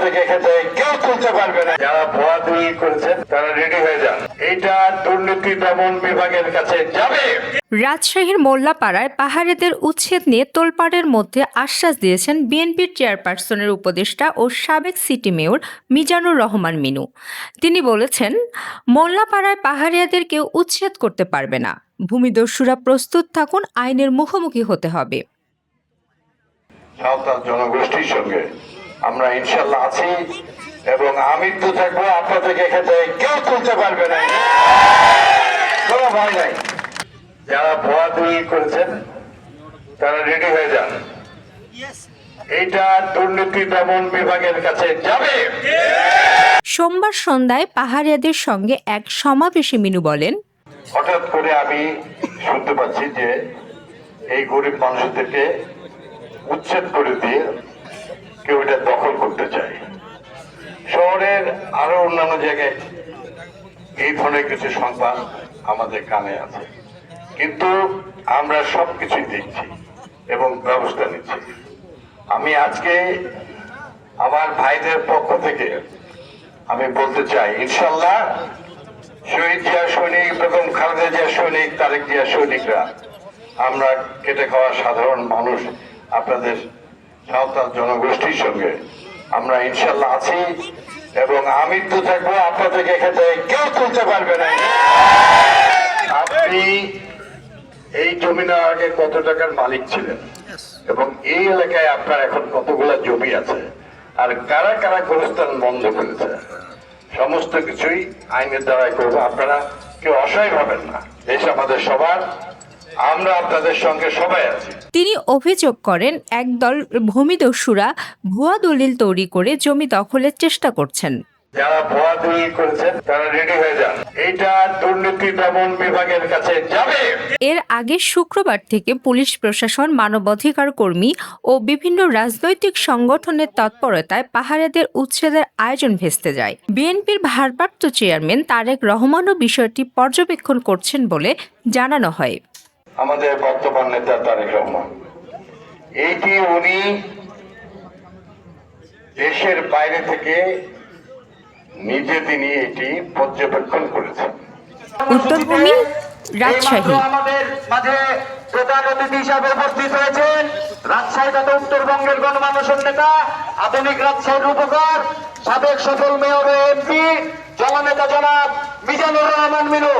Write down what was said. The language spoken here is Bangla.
থেকে খেতে কেউ তুলতে পারবে না। যারা ভুয়া দলিল করেছেন তারা রেডি হয়ে যান, এইটা দুর্নীতি দমন বিভাগের কাছে যাবে। রাজশাহীর মোল্লাপাড়ায় পাহাড়িদের উচ্ছেদ নিয়ে তোলপাড়ের মধ্যে আশ্বাস দিয়েছেন বিএনপির চেয়ারপারসনের উপদেষ্টা ও সাবেক সিটি মেয়র মিজানুর রহমান মিনু। তিনি বলেছেন, মোল্লাপাড়ায় পাহাড়িয়াদের কেউ উচ্ছেদ করতে পারবে না। ভূমিদস্যুরা প্রস্তুত থাকুন, আইনের মুখোমুখি হতে হবে। সাঁওতাল জনগোষ্ঠীর সঙ্গে আমরা ইনশাল্লাহ আছি এবং আমি তো থাকবো, আপনাদেরকে খেতে কেউ তুলতে পারবে না, কোনো ভয় নাই। যারা ভুয়া দলিল করেছেন তারা রেডি হয়ে যান, এইটা দুর্নীতি দমন বিভাগের কাছে যাবে। সোমবার সন্ধ্যায় পাহাড়িয়াদের সঙ্গে এক সমাবেশে মিনু বলেন, হঠাৎ করে আমি শুনতে পাচ্ছি যে এই গরিব মানুষদেরকে উচ্ছেদ করে দিয়ে কেউ এটা দখল করতে চায়। শহরের আরো অন্যান্য জায়গায় এই ধরনের কিছু সংবাদ আমাদের কানে আছে, কিন্তু আমরা সবকিছুই দেখছি এবং ব্যবস্থা নিচ্ছি। আমি আজকে আমার ভাইদের পক্ষ থেকে আমি বলতে চাই, ইনশাল্লাহ শহীদ জিয়া সৈনিক, বেগম খালেদা জিয়া সৈনিক, তারেক জিয়া সৈনিকরা, আমরা খেটে খাওয়া সাধারণ মানুষ, আপনাদের সাঁওতাল জনগোষ্ঠীর সঙ্গে আমরা ইনশাল্লাহ আছি এবং আমি তো থাকবো, আপনাদেরকে খেতে কেউ তুলতে পারবে না। আপনি এই জমি নেওয়ার আগে কত টাকার মালিক ছিলেন এবং এই এলাকায় আপনার এখন কতগুলা জমি আছে আর কারা কারা গোরস্থান বন্ধ করেছে, সমস্ত কিছুই আইনের দ্বারাই করবো। আপনারা কেউ অসহায় হবেন না, দেশ আমাদের সবার, আমরা আপনাদের সঙ্গে সবাই আছি। তিনি অভিযোগ করেন, একদল ভূমিদস্যুরা ভুয়া দলিল তৈরি করে জমি দখলের চেষ্টা করছেন। যারা ভুয়া দলিল করেছেন তারা রেডি হয়ে যান, এইটা দুর্নীতি দমন বিভাগের কাছে যাবে। এর আগে শুক্রবার থেকে পুলিশ প্রশাসন, মানবাধিকার কর্মী ও বিভিন্ন রাজনৈতিক সংগঠনের তৎপরতায় পাহাড়িদের উচ্ছেদের আয়োজন ভেস্তে যায়। বিএনপির ভারপ্রাপ্ত চেয়ারম্যান তারেক রহমানও বিষয়টি পর্যবেক্ষণ করছেন বলে জানানো হয়। আমাদের বর্তমান নেতা তারেক রহমান, এইটি উনি দেশের বাইরে থেকে নিজে তিনি এটি পর্যবেক্ষণ করেছেন। উত্তরভূমি, রাজশাহী। আমাদের মাঝে প্রধান অতিথি হিসাবে উপস্থিত হয়েছেন রাজশাহী তথা উত্তরবঙ্গের গণমানুষের নেতা, আধুনিক রাজশাহীর রূপকার, সাবেক সফল মেয়র ও এমপি, জননেতা জনাব মিজানুর রহমান মিনু।